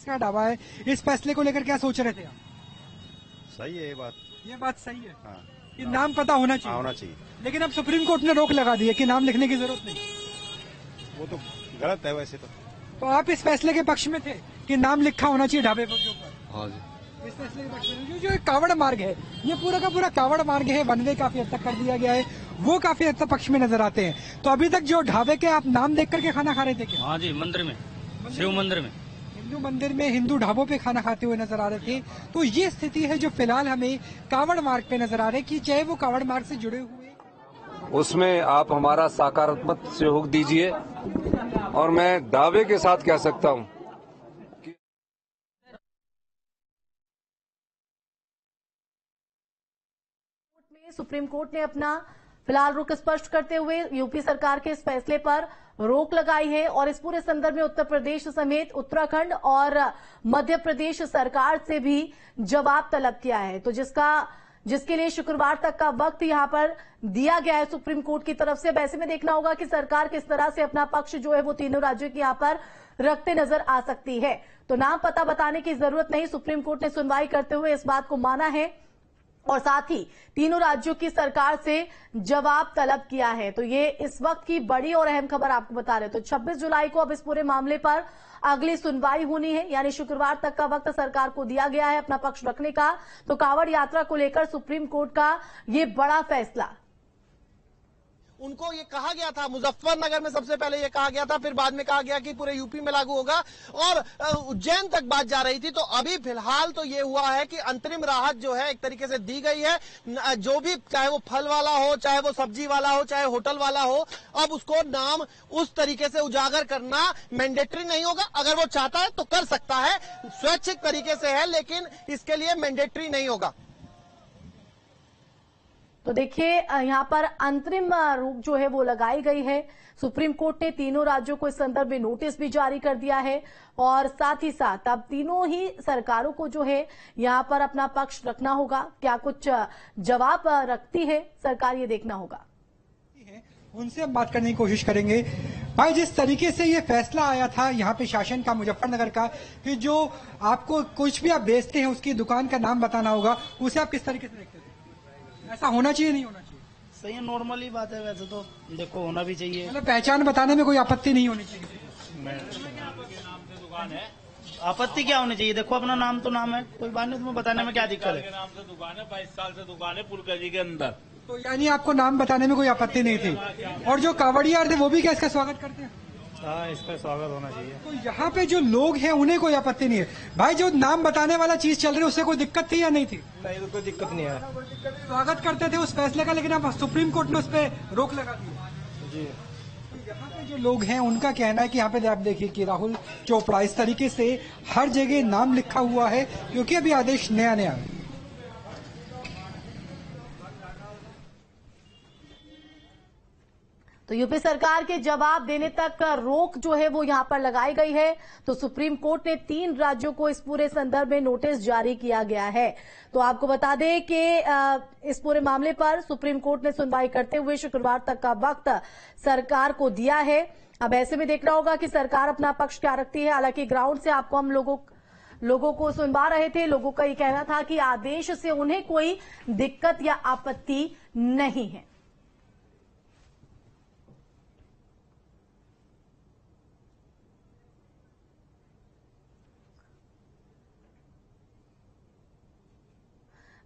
का ढाबा है, इस फैसले को लेकर क्या सोच रहे थे आप? सही है ये बात सही है हाँ, कि नाम पता होना चाहिए। होना चाहिए। लेकिन अब सुप्रीम कोर्ट ने रोक लगा दी है कि नाम लिखने की जरूरत नहीं। वो तो गलत है वैसे तो आप इस फैसले के पक्ष में थे कि नाम लिखा होना चाहिए ढाबे के ऊपर? हाँ जी। इस फैसले के पक्ष में जो एक कावड़ मार्ग है, ये पूरा का पूरा कावड़ मार्ग है, वन वे काफी हद तक कर दिया गया है, वो काफी हद तक पक्ष में नजर आते हैं। तो अभी तक जो ढाबे के आप नाम देख करके खाना खा रहे थे क्या? हाँ जी, मंदिर में, शिव मंदिर में, हिंदू मंदिर में हिंदू ढाबों पे खाना खाते हुए नजर आ रहे थे। तो ये स्थिति है जो फिलहाल हमें कावड़ मार्ग पे नजर आ रही है कि चाहे वो कावड़ मार्ग से जुड़े हुए, उसमें आप हमारा सकारात्मक सहयोग दीजिए और मैं दावे के साथ कह सकता हूं सुप्रीम कोर्ट ने अपना फिलहाल रुख स्पष्ट करते हुए यूपी सरकार के इस फैसले पर रोक लगाई है और इस पूरे संदर्भ में उत्तर प्रदेश समेत उत्तराखंड और मध्य प्रदेश सरकार से भी जवाब तलब किया है। तो जिसके लिए शुक्रवार तक का वक्त यहां पर दिया गया है सुप्रीम कोर्ट की तरफ से। वैसे में देखना होगा कि सरकार किस तरह से अपना पक्ष जो है वो तीनों राज्यों के यहां पर रखते नजर आ सकती है। तो नाम पता बताने की जरूरत नहीं, सुप्रीम कोर्ट ने सुनवाई करते हुए इस बात को माना है और साथ ही तीनों राज्यों की सरकार से जवाब तलब किया है। तो ये इस वक्त की बड़ी और अहम खबर आपको बता रहे। तो 26 जुलाई को अब इस पूरे मामले पर अगली सुनवाई होनी है, यानी शुक्रवार तक का वक्त सरकार को दिया गया है अपना पक्ष रखने का। तो कांवड़ यात्रा को लेकर सुप्रीम कोर्ट का ये बड़ा फैसला। उनको ये कहा गया था, मुजफ्फरनगर में सबसे पहले ये कहा गया था, फिर बाद में कहा गया कि पूरे यूपी में लागू होगा और उज्जैन तक बात जा रही थी। तो अभी फिलहाल तो ये हुआ है कि अंतरिम राहत जो है एक तरीके से दी गई है। जो भी, चाहे वो फल वाला हो, चाहे वो सब्जी वाला हो, चाहे होटल वाला हो, अब उसको नाम उस तरीके से उजागर करना मैंडेटरी नहीं होगा। अगर वो चाहता है तो कर सकता है, स्वैच्छिक तरीके से है, लेकिन इसके लिए मैंडेटरी नहीं होगा। तो देखिए यहां पर अंतरिम रूप जो है वो लगाई गई है। सुप्रीम कोर्ट ने तीनों राज्यों को इस संदर्भ में नोटिस भी जारी कर दिया है और साथ ही साथ अब तीनों ही सरकारों को जो है यहां पर अपना पक्ष रखना होगा। क्या कुछ जवाब रखती है सरकार, ये देखना होगा। उनसे हम बात करने की कोशिश करेंगे। भाई, जिस तरीके से ये फैसला आया था यहाँ पे शासन का, मुजफ्फरनगर का, कि जो आपको कुछ भी आप बेचते हैं उसकी दुकान का नाम बताना होगा, उसे आप किस तरीके से देखते थे? ऐसा होना चाहिए, नहीं होना चाहिए? सही है, नॉर्मल ही बात है वैसे तो, देखो होना भी चाहिए। मतलब पहचान बताने में कोई आपत्ति नहीं होनी चाहिए। दुकान है, आपत्ति क्या होनी चाहिए? देखो अपना नाम तो नाम है, कोई बात नहीं, तुम्हें बताने में क्या दिक्कत है? नाम से दुकान है, 22 साल से दुकान है पुलका जी के अंदर। तो यानी आपको नाम बताने में कोई आपत्ति नहीं थी? और जो कावड़ियार थे वो भी क्या इसका स्वागत करते हैं? हाँ, इसका स्वागत होना चाहिए। तो यहाँ पे जो लोग हैं उन्हें कोई आपत्ति नहीं है। भाई, जो नाम बताने वाला चीज चल रही है उससे कोई दिक्कत थी या नहीं थी? नहीं, तो कोई दिक्कत नहीं है। स्वागत करते थे उस फैसले का, लेकिन अब सुप्रीम कोर्ट ने उस पर रोक लगा दी जी। तो यहाँ पे जो लोग हैं उनका कहना है कि यहाँ पे आप देखिए कि राहुल चोपड़ा, इस तरीके से हर जगह नाम लिखा हुआ है क्योंकि अभी आदेश नया है। तो यूपी सरकार के जवाब देने तक रोक जो है वो यहां पर लगाई गई है। तो सुप्रीम कोर्ट ने 3 राज्यों को इस पूरे संदर्भ में नोटिस जारी किया गया है। तो आपको बता दें कि इस पूरे मामले पर सुप्रीम कोर्ट ने सुनवाई करते हुए शुक्रवार तक का वक्त सरकार को दिया है। अब ऐसे में देखना होगा कि सरकार अपना पक्ष क्या रखती है। हालांकि ग्राउंड से आपको हम लोगों को सुनवा रहे थे, लोगों का ये कहना था कि आदेश से उन्हें कोई दिक्कत या आपत्ति नहीं है।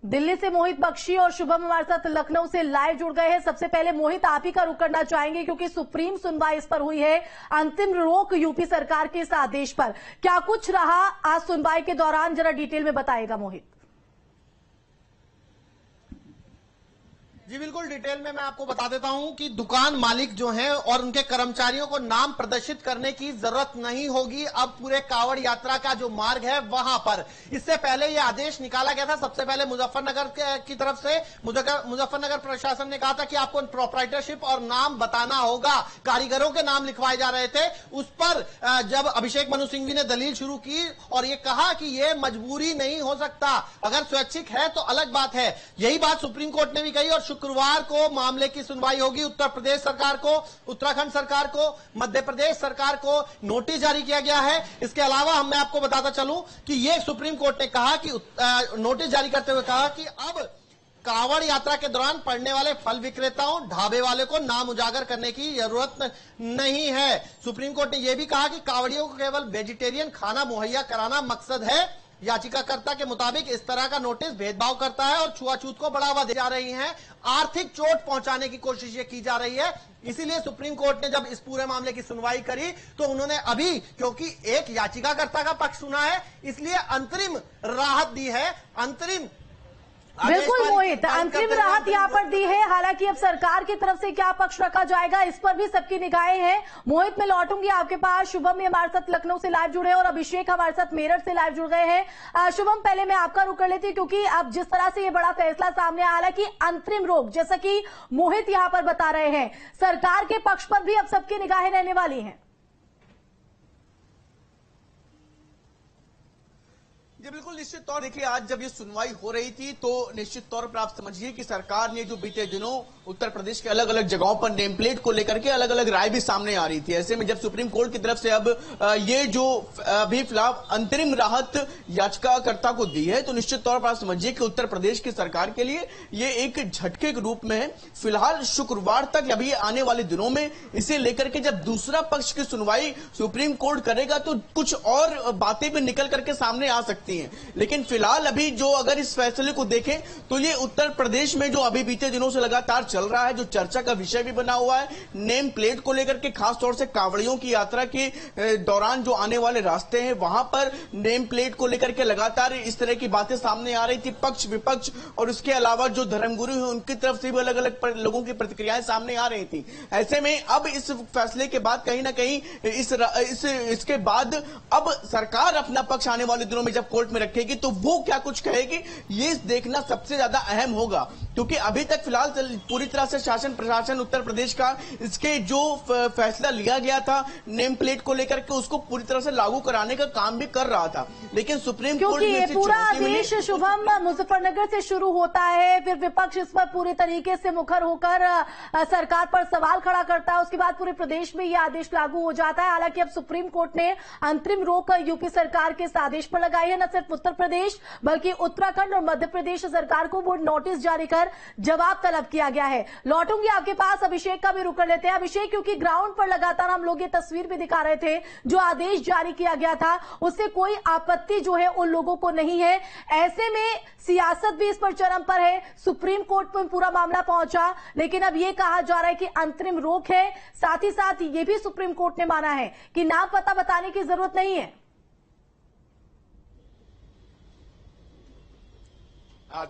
दिल्ली से मोहित बख्शी और शुभम हमारे साथ लखनऊ से लाइव जुड़ गए हैं। सबसे पहले मोहित, आप ही का रुख करना चाहेंगे क्योंकि सुप्रीम सुनवाई इस पर हुई है, अंतिम रोक यूपी सरकार के इस आदेश पर। क्या कुछ रहा आज सुनवाई के दौरान, जरा डिटेल में बताएगा मोहित। जी बिल्कुल, डिटेल में मैं आपको बता देता हूं कि दुकान मालिक जो हैं और उनके कर्मचारियों को नाम प्रदर्शित करने की जरूरत नहीं होगी अब पूरे कांवड़ यात्रा का जो मार्ग है वहां पर। इससे पहले यह आदेश निकाला गया था, सबसे पहले मुजफ्फरनगर की तरफ से मुजफ्फरनगर प्रशासन ने कहा था कि आपको प्रोप्राइटरशिप और नाम बताना होगा। कारीगरों के नाम लिखवाए जा रहे थे, उस पर जब अभिषेक मनु सिंघवी ने दलील शुरू की और ये कहा कि यह मजबूरी नहीं हो सकता, अगर स्वैच्छिक है तो अलग बात है। यही बात सुप्रीम कोर्ट ने भी कही और शुक्रवार को मामले की सुनवाई होगी। उत्तर प्रदेश सरकार को, उत्तराखंड सरकार को, मध्य प्रदेश सरकार को नोटिस जारी किया गया है। इसके अलावा मैं आपको बताता चलूं कि ये सुप्रीम कोर्ट ने कहा कि नोटिस जारी करते हुए कहा कि अब कांवड़ यात्रा के दौरान पड़ने वाले फल विक्रेताओं, ढाबे वाले को नाम उजागर करने की जरूरत नहीं है। सुप्रीम कोर्ट ने यह भी कहा कि कांवड़ियों को केवल वेजिटेरियन खाना मुहैया कराना मकसद है। याचिकाकर्ता के मुताबिक इस तरह का नोटिस भेदभाव करता है और छुआछूत को बढ़ावा दे जा रही है, आर्थिक चोट पहुंचाने की कोशिश ये की जा रही है। इसीलिए सुप्रीम कोर्ट ने जब इस पूरे मामले की सुनवाई करी तो उन्होंने अभी, क्योंकि एक याचिकाकर्ता का पक्ष सुना है, इसलिए अंतरिम राहत दी है। अंतरिम बिल्कुल मोहित, अंतरिम राहत यहाँ पर दी है। हालांकि अब सरकार की तरफ से क्या पक्ष रखा जाएगा इस पर भी सबकी निगाहें हैं। मोहित, मैं लौटूंगी आपके पास। शुभम भी हमारे साथ लखनऊ से लाइव जुड़े हैं और अभिषेक हमारे साथ मेरठ से लाइव जुड़ गए हैं। शुभम, पहले मैं आपका रुख कर लेती हूँ, क्योंकि अब जिस तरह से ये बड़ा फैसला सामने आया, हालांकि अंतरिम रोक, जैसा कि मोहित यहाँ पर बता रहे हैं, सरकार के पक्ष पर भी अब सबकी निगाहें रहने वाली हैं। जी बिल्कुल, निश्चित तौर देखिए, आज जब ये सुनवाई हो रही थी तो निश्चित तौर पर आप समझिए कि सरकार ने जो बीते दिनों उत्तर प्रदेश के अलग अलग जगहों पर नेम प्लेट को लेकर के अलग अलग राय भी सामने आ रही थी। ऐसे में जब सुप्रीम कोर्ट की तरफ से अब ये जो अभी फिलहाल अंतरिम राहत याचिकाकर्ता को दी है, तो निश्चित तौर पर आप समझिए कि उत्तर प्रदेश की सरकार के लिए ये एक झटके के रूप में है। फिलहाल शुक्रवार तक अभी आने वाले दिनों में इसे लेकर के जब दूसरा पक्ष की सुनवाई सुप्रीम कोर्ट करेगा तो कुछ और बातें भी निकल करके सामने आ सकती हैं। लेकिन फिलहाल अभी जो अगर इस फैसले को देखें तो ये उत्तर प्रदेश में जो अभी बीते दिनों से लगातार चल रहा है, जो चर्चा का विषय भी बना हुआ है, नेम प्लेट को लेकर के, खासतौर से कांवड़ियों की यात्रा के दौरान जो आने वाले रास्ते हैं वहां पर नेम प्लेट को लेकर के लगातार इस तरह की बातें सामने आ रही थी, पक्ष विपक्ष, और उसके अलावा जो धर्मगुरु हैं उनकी तरफ से भी अलग अलग लोगों की प्रतिक्रियाएं सामने आ रही थी। ऐसे में अब इस फैसले के बाद कहीं ना कहीं इसके बाद अब सरकार अपना पक्ष आने वाले दिनों में जब कोर्ट में रखेगी तो वो क्या कुछ कहेगी, ये देखना सबसे ज्यादा अहम होगा। क्योंकि अभी तक फिलहाल पूरी तरह से शासन प्रशासन उत्तर प्रदेश का इसके जो फैसला लिया गया था नेम प्लेट को लेकर के, उसको पूरी तरह से लागू कराने का काम भी कर रहा था। लेकिन सुप्रीम कोर्ट ये पूरा आदेश शुभम मुजफ्फरनगर से शुरू होता है, फिर विपक्ष इस पर पूरे तरीके से मुखर होकर सरकार पर सवाल खड़ा करता है, उसके बाद पूरे प्रदेश में यह आदेश लागू हो जाता है। हालांकि अब सुप्रीम कोर्ट ने अंतरिम रोक यूपी सरकार के इस आदेश पर लगाई है। न सिर्फ उत्तर प्रदेश बल्कि उत्तराखंड और मध्य प्रदेश सरकार को वो नोटिस जारी कर जवाब तलब किया गया है। लौटूंगी आपके पास, अभिषेक का भी रुख कर लेते हैं। अभिषेक, क्योंकि ग्राउंड पर लगातार हम लोग ये तस्वीर भी दिखा रहे थे, जो आदेश जारी किया गया था उससे कोई आपत्ति जो है उन लोगों को नहीं है। ऐसे में सियासत भी इस पर चरम पर है, सुप्रीम कोर्ट में पूरा मामला पहुंचा, लेकिन अब ये कहा जा रहा है कि अंतरिम रोक है। साथ ही साथ ये भी सुप्रीम कोर्ट ने माना है कि नाम पता बताने की जरूरत नहीं है।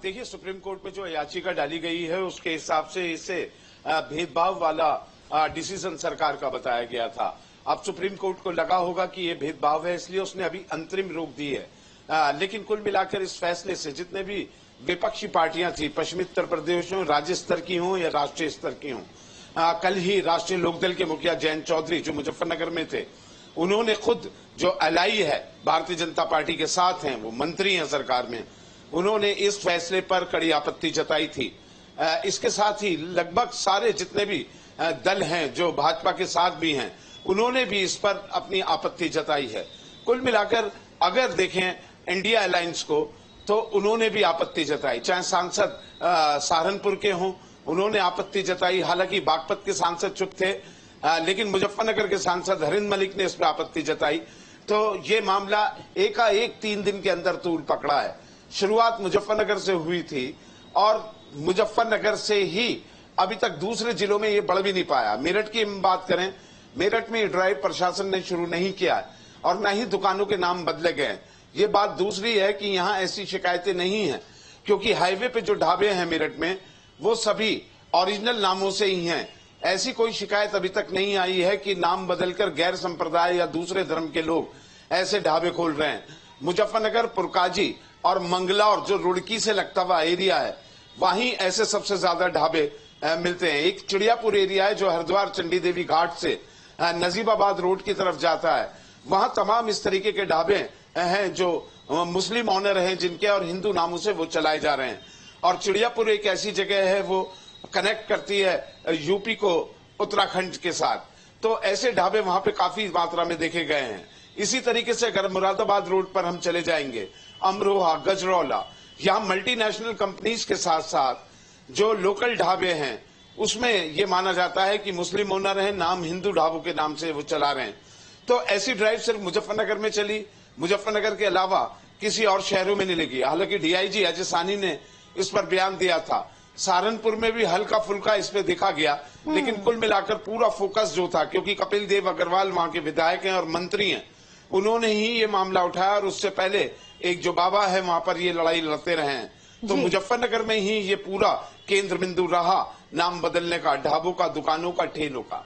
देखिए, सुप्रीम कोर्ट में जो याचिका डाली गई है उसके हिसाब से इसे भेदभाव वाला डिसीजन सरकार का बताया गया था। अब सुप्रीम कोर्ट को लगा होगा कि ये भेदभाव है, इसलिए उसने अभी अंतरिम रोक दी है। लेकिन कुल मिलाकर इस फैसले से जितने भी विपक्षी पार्टियां थी, पश्चिमी उत्तर प्रदेश हो, राज्य स्तर की हों या राष्ट्रीय स्तर की हों, कल ही राष्ट्रीय लोकदल के मुखिया जयंत चौधरी जो मुजफ्फरनगर में थे, उन्होंने खुद जो एलआई है भारतीय जनता पार्टी के साथ हैं, वो मंत्री हैं सरकार में, उन्होंने इस फैसले पर कड़ी आपत्ति जताई थी। इसके साथ ही लगभग सारे जितने भी दल हैं जो भाजपा के साथ भी हैं, उन्होंने भी इस पर अपनी आपत्ति जताई है। कुल मिलाकर अगर देखें इंडिया अलायंस को, तो उन्होंने भी आपत्ति जताई, चाहे सांसद सहारनपुर के हों, उन्होंने आपत्ति जताई। हालांकि बागपत के सांसद चुप थे, लेकिन मुजफ्फरनगर के सांसद हरिंद मलिक ने इस पर आपत्ति जताई। तो ये मामला एकाएक 3 दिन के अंदर तूल पकड़ा है। शुरुआत मुजफ्फरनगर से हुई थी और मुजफ्फरनगर से ही अभी तक दूसरे जिलों में ये बढ़ भी नहीं पाया। मेरठ की बात करें, मेरठ में ड्राइव प्रशासन ने शुरू नहीं किया है और न ही दुकानों के नाम बदले गए। ये बात दूसरी है कि यहां ऐसी शिकायतें नहीं हैं, क्योंकि हाईवे पे जो ढाबे हैं मेरठ में वो सभी ओरिजिनल नामों से ही हैं। ऐसी कोई शिकायत अभी तक नहीं आई है कि नाम बदलकर गैर संप्रदाय या दूसरे धर्म के लोग ऐसे ढाबे खोल रहे हैं। मुजफ्फरनगर, पुरकाजी और मंगला और जो रुड़की से लगता हुआ एरिया है, वहीं ऐसे सबसे ज्यादा ढाबे मिलते हैं। एक चिड़ियापुर एरिया है जो हरिद्वार चंडी देवी घाट से नजीबाबाद रोड की तरफ जाता है, वहां तमाम इस तरीके के ढाबे हैं जो मुस्लिम ऑनर हैं जिनके, और हिंदू नामों से वो चलाए जा रहे हैं। और चिड़ियापुर एक ऐसी जगह है वो कनेक्ट करती है यूपी को उत्तराखंड के साथ। तो ऐसे ढाबे वहां पे काफी मात्रा में देखे गए हैं। इसी तरीके से अगर मुरादाबाद रोड पर हम चले जाएंगे, अमरोहा, गजरौला, यहाँ मल्टीनेशनल कंपनीज के साथ साथ जो लोकल ढाबे हैं उसमें ये माना जाता है कि मुस्लिम ओनर हैं, नाम हिंदू ढाबों के नाम से वो चला रहे हैं। तो ऐसी ड्राइव सिर्फ मुजफ्फरनगर में चली, मुजफ्फरनगर के अलावा किसी और शहरों में नहीं लगी। हालांकि डीआईजी अजय सानी ने इस पर बयान दिया था। सहारनपुर में भी हल्का फुल्का इस पे देखा गया, लेकिन कुल मिलाकर पूरा फोकस जो था, क्योंकि कपिल देव अग्रवाल वहां के विधायक हैं और मंत्री हैं, उन्होंने ही ये मामला उठाया और उससे पहले एक जो बाबा है वहां पर ये लड़ाई लड़ते रहे हैं। तो मुजफ्फरनगर में ही ये पूरा केंद्र बिंदु रहा नाम बदलने का, ढाबों का, दुकानों का, ठेलों का।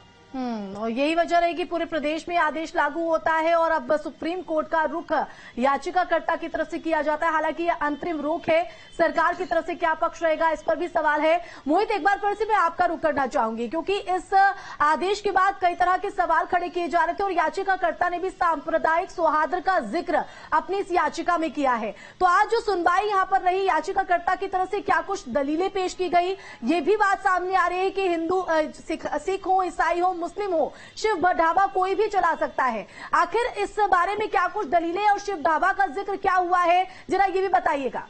और यही वजह रही कि पूरे प्रदेश में आदेश लागू होता है और अब सुप्रीम कोर्ट का रुख याचिकाकर्ता की तरफ से किया जाता है। हालांकि यह अंतरिम रोक है, सरकार की तरफ से क्या पक्ष रहेगा इस पर भी सवाल है। मोहित, एक बार फिर से मैं आपका रुख करना चाहूंगी, क्योंकि इस आदेश के बाद कई तरह के सवाल खड़े किए जा रहे थे और याचिकाकर्ता ने भी सांप्रदायिक सौहार्द का जिक्र अपनी इस याचिका में किया है। तो आज जो सुनवाई यहाँ पर रही, याचिकाकर्ता की तरफ से क्या कुछ दलीलें पेश की गई, ये भी बात सामने आ रही है कि हिंदू सिख हो, ईसाई हो, मुस्लिम हो, शिव ढाबा कोई भी चला सकता है। आखिर इस बारे में क्या कुछ दलीलें और शिव ढाबा का जिक्र क्या हुआ है, जरा ये भी बताइएगा।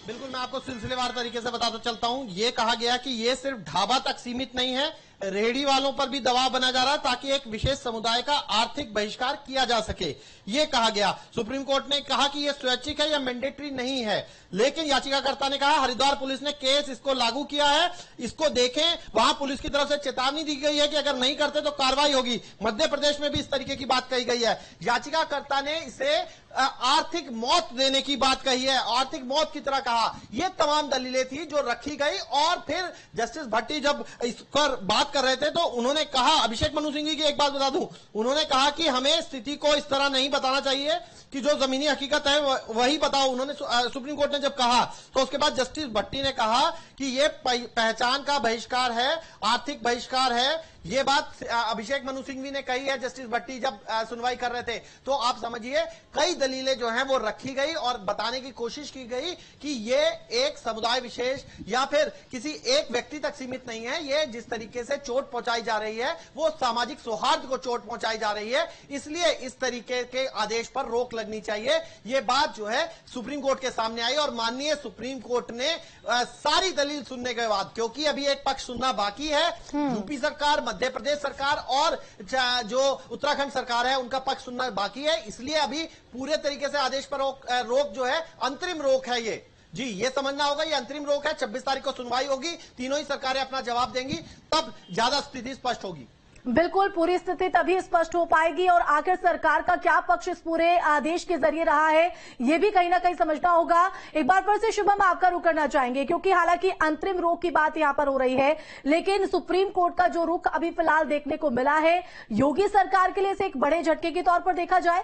बिल्कुल, मैं आपको सिलसिलेवार तरीके से बताता चलता हूं। ये कहा गया कि ये सिर्फ ढाबा तक सीमित नहीं है, रेहड़ी वालों पर भी दबाव बना जा रहा है ताकि एक विशेष समुदाय का आर्थिक बहिष्कार किया जा सके, ये कहा गया। सुप्रीम कोर्ट ने कहा कि यह स्वैच्छिक है या मैंडेटरी नहीं है, लेकिन याचिकाकर्ता ने कहा हरिद्वार पुलिस ने केस इसको लागू किया है, इसको देखें। वहां पुलिस की तरफ से चेतावनी दी गई है कि अगर नहीं करते तो कार्रवाई होगी। मध्य प्रदेश में भी इस तरीके की बात कही गई है। याचिकाकर्ता ने इसे आर्थिक मौत देने की बात कही है, आर्थिक मौत की तरह कहा। ये तमाम दलीलें थी जो रखी गई और फिर जस्टिस भट्टी जब इस पर बात कर रहे थे तो उन्होंने कहा, अभिषेक मनु सिंघवी की एक बात बता दूं, उन्होंने कहा कि हमें स्थिति को इस तरह नहीं बताना चाहिए कि जो जमीनी हकीकत है वही बताओ। उन्होंने सुप्रीम कोर्ट ने जब कहा तो उसके बाद जस्टिस भट्टी ने कहा कि ये पहचान का बहिष्कार है, आर्थिक बहिष्कार है। ये बात अभिषेक मनु सिंघवी ने कही है जस्टिस भट्टी जब सुनवाई कर रहे थे। तो आप समझिए कई दलीलें जो हैं वो रखी गई और बताने की कोशिश की गई कि ये एक समुदाय विशेष या फिर किसी एक व्यक्ति तक सीमित नहीं है। ये जिस तरीके से चोट पहुंचाई जा रही है वो सामाजिक सौहार्द को चोट पहुंचाई जा रही है, इसलिए इस तरीके के आदेश पर रोक लगनी चाहिए। ये बात जो है सुप्रीम कोर्ट के सामने आई और माननीय सुप्रीम कोर्ट ने सारी दलील सुनने के बाद, क्योंकि अभी एक पक्ष सुनना बाकी है, यूपी सरकार, मध्य प्रदेश सरकार और जो उत्तराखंड सरकार है उनका पक्ष सुनना बाकी है, इसलिए अभी पूरे तरीके से आदेश पर रोक जो है अंतरिम रोक है। ये जी ये समझना होगा, ये अंतरिम रोक है। 26 तारीख को सुनवाई होगी, तीनों ही सरकारें अपना जवाब देंगी, तब ज्यादा स्थिति स्पष्ट होगी। बिल्कुल, पूरी स्थिति तभी स्पष्ट हो पाएगी और आखिर सरकार का क्या पक्ष इस पूरे आदेश के जरिए रहा है, ये भी कहीं ना कहीं समझना होगा। एक बार फिर से शुभम आपका रुख करना चाहेंगे, क्योंकि हालांकि अंतरिम रोक की बात यहां पर हो रही है, लेकिन सुप्रीम कोर्ट का जो रुख अभी फिलहाल देखने को मिला है, योगी सरकार के लिए इसे एक बड़े झटके के तौर पर देखा जाए।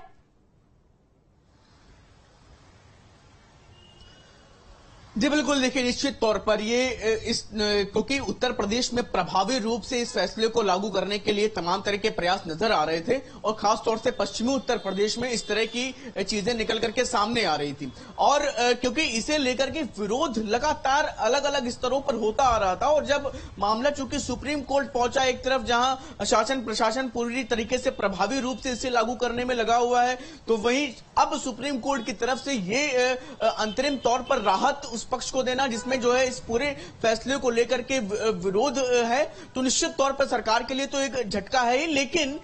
जी बिल्कुल, देखिए निश्चित तौर पर ये क्योंकि उत्तर प्रदेश में प्रभावी रूप से इस फैसले को लागू करने के लिए तमाम तरह के प्रयास नजर आ रहे थे और खास तौर से पश्चिमी उत्तर प्रदेश में इस तरह की चीजें निकल करके सामने आ रही थी और क्योंकि इसे लेकर के विरोध लगातार अलग अलग स्तरों पर होता आ रहा था और जब मामला चूंकि सुप्रीम कोर्ट पहुंचा, एक तरफ जहां शासन प्रशासन पूरी तरीके से प्रभावी रूप से इसे लागू करने में लगा हुआ है, तो वहीं अब सुप्रीम कोर्ट की तरफ से ये अंतरिम तौर पर राहत पक्ष को देना जिसमें जो है इस पूरे फैसले को लेकर के विरोध है, तो निश्चित तौर पर सरकार के लिए तो एक झटका है ही, लेकिन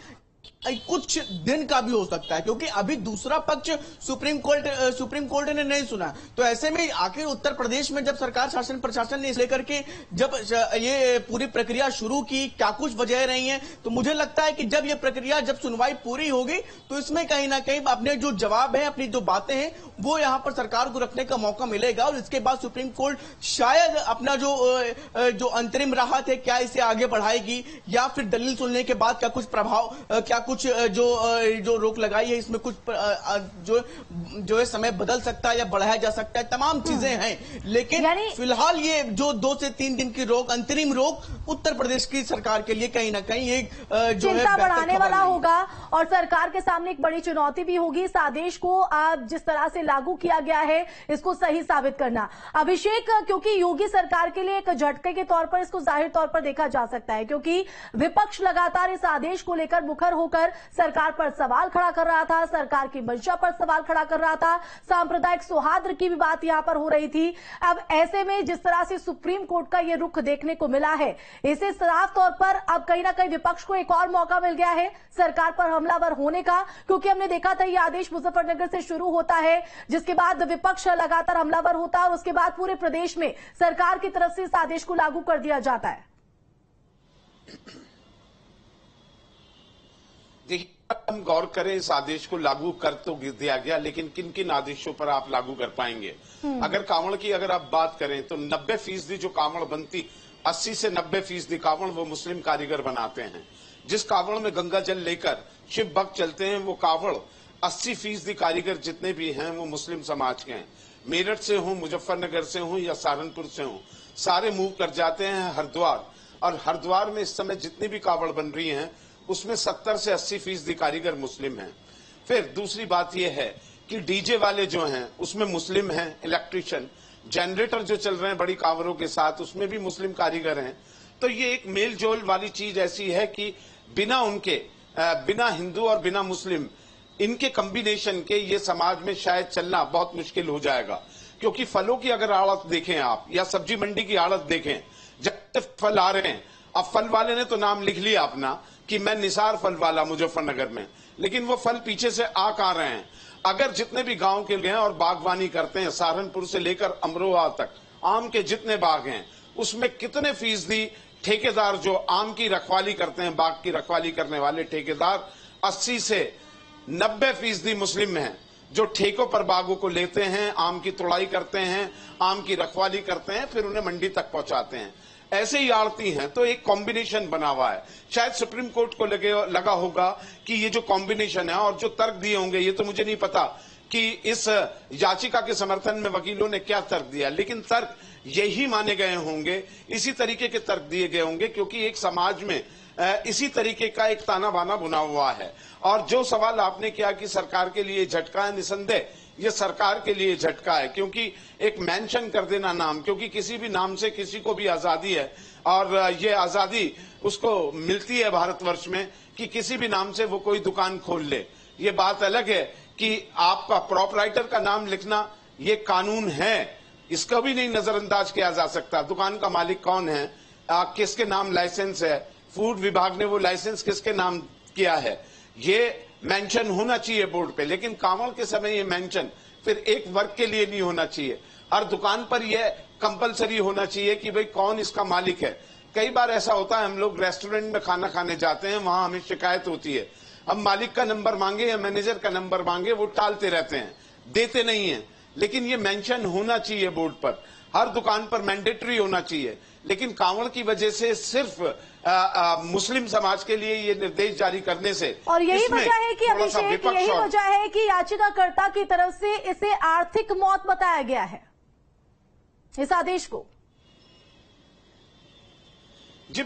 कुछ दिन का भी हो सकता है क्योंकि अभी दूसरा पक्ष सुप्रीम कोर्ट ने नहीं सुना। तो ऐसे में आखिर उत्तर प्रदेश में जब सरकार शासन प्रशासन ने इस लेकर के जब ये पूरी प्रक्रिया शुरू की, क्या कुछ वजह रही हैं, तो मुझे लगता है कि जब ये प्रक्रिया जब सुनवाई पूरी होगी तो इसमें कहीं ना कहीं अपने जो जवाब है, अपनी जो बातें हैं वो यहां पर सरकार को रखने का मौका मिलेगा और इसके बाद सुप्रीम कोर्ट शायद अपना जो अंतरिम राहत है क्या इसे आगे बढ़ाएगी या फिर दलील सुनने के बाद क्या कुछ जो रोक लगाई है इसमें कुछ जो है समय बदल सकता है या बढ़ाया जा सकता है, तमाम चीजें हैं। लेकिन फिलहाल ये जो 2 से 3 दिन की रोक, अंतरिम रोक उत्तर प्रदेश की सरकार के लिए कहीं ना कहीं एक जो चिंता बढ़ाने वाला होगा और सरकार के सामने एक बड़ी चुनौती भी होगी इस आदेश को जिस तरह से लागू किया गया है इसको सही साबित करना। अभिषेक, क्योंकि योगी सरकार के लिए एक झटके के तौर पर इसको जाहिर तौर पर देखा जा सकता है, क्योंकि विपक्ष लगातार इस आदेश को लेकर मुखर होकर सरकार पर सवाल खड़ा कर रहा था, सरकार की मंशा पर सवाल खड़ा कर रहा था, सांप्रदायिक सौहार्द की भी बात यहां पर हो रही थी। अब ऐसे में जिस तरह से सुप्रीम कोर्ट का यह रुख देखने को मिला है, इसे साफ तौर पर अब कहीं ना कहीं विपक्ष को एक और मौका मिल गया है सरकार पर हमलावर होने का, क्योंकि हमने देखा था यह आदेश मुजफ्फरनगर से शुरू होता है, जिसके बाद विपक्ष लगातार हमलावर होता है और उसके बाद पूरे प्रदेश में सरकार की तरफ से इस आदेश को लागू कर दिया जाता है। देखिए, हम गौर करें, इस आदेश को लागू कर तो दिया गया, लेकिन किन किन आदेशों पर आप लागू कर पाएंगे? अगर कांवड़ की अगर आप बात करें तो 90% जो कांवड़ बनती, 80 से 90% कांवड़ वो मुस्लिम कारीगर बनाते हैं। जिस कांवड़ में गंगा जल लेकर शिव भक्त चलते हैं, वो कांवड़ 80% कारीगर जितने भी हैं वो मुस्लिम समाज के हैं। मेरठ से हों, मुजफ्फरनगर से हों या सहारनपुर से हों, सारे मूव कर जाते हैं हरिद्वार, और हरिद्वार में इस समय जितनी भी कांवड़ बन रही हैं उसमें 70 से 80% कारीगर मुस्लिम हैं। फिर दूसरी बात यह है कि डीजे वाले जो हैं उसमें मुस्लिम हैं, इलेक्ट्रिशियन, जनरेटर जो चल रहे हैं बड़ी कांवरों के साथ उसमें भी मुस्लिम कारीगर हैं। तो ये एक मेल जोल वाली चीज ऐसी है कि बिना हिंदू और बिना मुस्लिम इनके कॉम्बिनेशन के ये समाज में शायद चलना बहुत मुश्किल हो जाएगा। क्योंकि फलों की अगर आड़त देखें आप या सब्जी मंडी की आड़त देखें, जब फल आ रहे हैं, अब फल वाले ने तो नाम लिख लिया अपना कि मैं निसार फल वाला मुजफ्फरनगर में, लेकिन वो फल पीछे से आ रहे हैं। अगर जितने भी गांव के हैं और बागवानी करते हैं, सहारनपुर से लेकर अमरोहा तक आम के जितने बाग हैं उसमें कितने फीसदी ठेकेदार जो आम की रखवाली करते हैं, बाग की रखवाली करने वाले ठेकेदार 80 से 90% मुस्लिम हैं, जो ठेकों पर बागों को लेते हैं, आम की तोड़ाई करते हैं, आम की रखवाली करते हैं, फिर उन्हें मंडी तक पहुंचाते हैं। ऐसे ही आड़ती हैं। तो एक कॉम्बिनेशन बना हुआ है। शायद सुप्रीम कोर्ट को लगा होगा कि ये जो कॉम्बिनेशन है, और जो तर्क दिए होंगे ये तो मुझे नहीं पता कि इस याचिका के समर्थन में वकीलों ने क्या तर्क दिया, लेकिन तर्क यही माने गए होंगे, इसी तरीके के तर्क दिए गए होंगे, क्योंकि एक समाज में इसी तरीके का एक ताना बाना बुना हुआ है। और जो सवाल आपने किया कि सरकार के लिए झटका है, निसंदेह ये सरकार के लिए झटका है, क्योंकि एक मेंशन कर देना नाम, क्योंकि किसी भी नाम से किसी को भी आजादी है, और ये आजादी उसको मिलती है भारतवर्ष में कि किसी भी नाम से वो कोई दुकान खोल ले। ये बात अलग है कि आपका प्रोपराइटर का नाम लिखना ये कानून है, इसका भी नहीं नजरअंदाज किया जा सकता। दुकान का मालिक कौन है, किसके नाम लाइसेंस है, फूड विभाग ने वो लाइसेंस किसके नाम किया है, ये मेंशन होना चाहिए बोर्ड पे। लेकिन कांवड़ के समय ये मेंशन फिर एक वर्ग के लिए नहीं होना चाहिए, हर दुकान पर यह कंपलसरी होना चाहिए कि भाई कौन इसका मालिक है। कई बार ऐसा होता है, हम लोग रेस्टोरेंट में खाना खाने जाते हैं, वहां हमें शिकायत होती है, अब मालिक का नंबर मांगे या मैनेजर का नंबर मांगे, वो टालते रहते हैं, देते नहीं है। लेकिन ये मेंशन होना चाहिए बोर्ड पर, हर दुकान पर मैंडेटरी होना चाहिए। लेकिन कांवड़ की वजह से सिर्फ मुस्लिम समाज के लिए ये निर्देश जारी करने से, और यही वजह है कि अभिषेक, यही वजह है कि याचिकाकर्ता की तरफ से इसे आर्थिक मौत बताया गया है, इस आदेश को। जी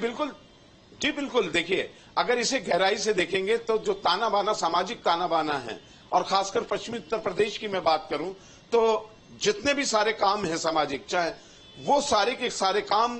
बिल्कुल देखिए, अगर इसे गहराई से देखेंगे तो जो ताना बाना, सामाजिक ताना बाना है, और खासकर पश्चिमी उत्तर प्रदेश की मैं बात करूं तो जितने भी सारे काम हैं सामाजिक, चाहे वो सारे के सारे काम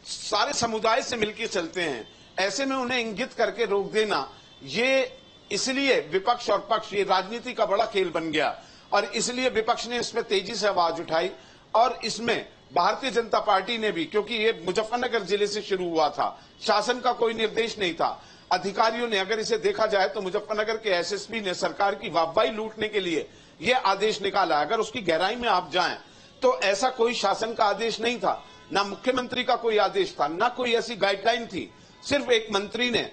सारे समुदाय से मिलकर चलते हैं। ऐसे में उन्हें इंगित करके रोक देना, ये इसलिए विपक्ष और पक्ष, ये राजनीति का बड़ा खेल बन गया, और इसलिए विपक्ष ने इसमें तेजी से आवाज उठाई। और इसमें भारतीय जनता पार्टी ने भी, क्योंकि ये मुजफ्फरनगर जिले से शुरू हुआ था, शासन का कोई निर्देश नहीं था, अधिकारियों ने, अगर इसे देखा जाए तो मुजफ्फरनगर के एसएसपी ने सरकार की वाहवाही लूटने के लिए यह आदेश निकाला। अगर उसकी गहराई में आप जाएं तो ऐसा कोई शासन का आदेश नहीं था, ना मुख्यमंत्री का कोई आदेश था, ना कोई ऐसी गाइडलाइन थी। सिर्फ एक मंत्री ने,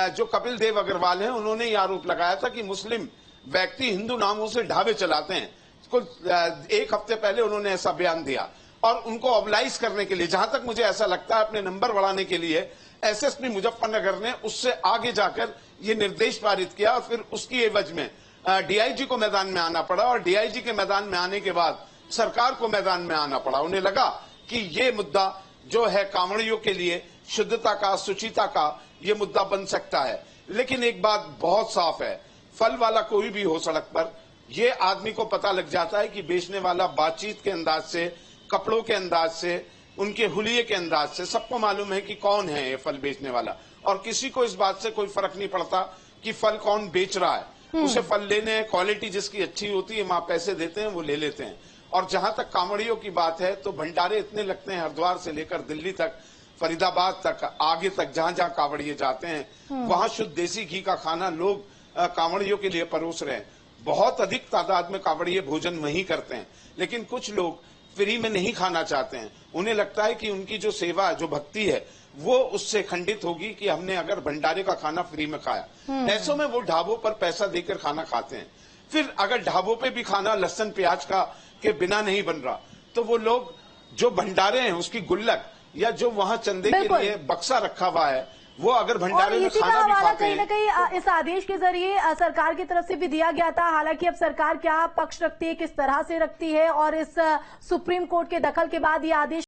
जो कपिल देव अग्रवाल हैं, उन्होंने यह आरोप लगाया था कि मुस्लिम व्यक्ति हिंदू नामों से ढाबे चलाते हैं। कुछ एक हफ्ते पहले उन्होंने ऐसा बयान दिया, और उनको ऑबलाइज करने के लिए, जहां तक मुझे ऐसा लगता है अपने नंबर बढ़ाने के लिए, एसएसपी मुजफ्फरनगर ने उससे आगे जाकर ये निर्देश पारित किया और फिर उसकी एवज में डीआईजी को मैदान में आना पड़ा और डीआईजी के मैदान में आने के बाद सरकार को मैदान में आना पड़ा। उन्हें लगा कि ये मुद्दा जो है कांवड़ियों के लिए शुद्धता का, शुचिता का ये मुद्दा बन सकता है। लेकिन एक बात बहुत साफ है, फल वाला कोई भी हो सड़क पर, ये आदमी को पता लग जाता है कि बेचने वाला बातचीत के अंदाज से, कपड़ों के अंदाज से, उनके हुलिये के अंदाज से सबको मालूम है कि कौन है ये फल बेचने वाला। और किसी को इस बात से कोई फर्क नहीं पड़ता कि फल कौन बेच रहा है, उसे फल लेने हैं, क्वालिटी जिसकी अच्छी होती है, वहां पैसे देते हैं, वो ले लेते हैं। और जहां तक कांवड़ियों की बात है तो भंडारे इतने लगते हैं, हरिद्वार से लेकर दिल्ली तक, फरीदाबाद तक, आगे तक, जहां जहां कांवड़िए जाते हैं वहां शुद्ध देसी घी का खाना लोग कांवड़ियों के लिए परोस रहे हैं। बहुत अधिक तादाद में कांवड़िए भोजन वहीं करते हैं, लेकिन कुछ लोग फ्री में नहीं खाना चाहते हैं। उन्हें लगता है कि उनकी जो सेवा, जो भक्ति है, वो उससे खंडित होगी कि हमने अगर भंडारे का खाना फ्री में खाया। ऐसों में वो ढाबों पर पैसा देकर खाना खाते हैं। फिर अगर ढाबों पे भी खाना लहसुन प्याज का के बिना नहीं बन रहा, तो वो लोग जो भंडारे हैं उसकी गुल्लक या जो वहां चंदे के लिए बक्सा रखा हुआ है, वो अगर भंडारे में खाना भी खाते हैं। कहीं न कहीं इस आदेश के जरिए सरकार की तरफ से भी दिया गया था। हालांकि अब सरकार क्या पक्ष रखती है, किस तरह से रखती है, और इस सुप्रीम कोर्ट के दखल के बाद ये आदेश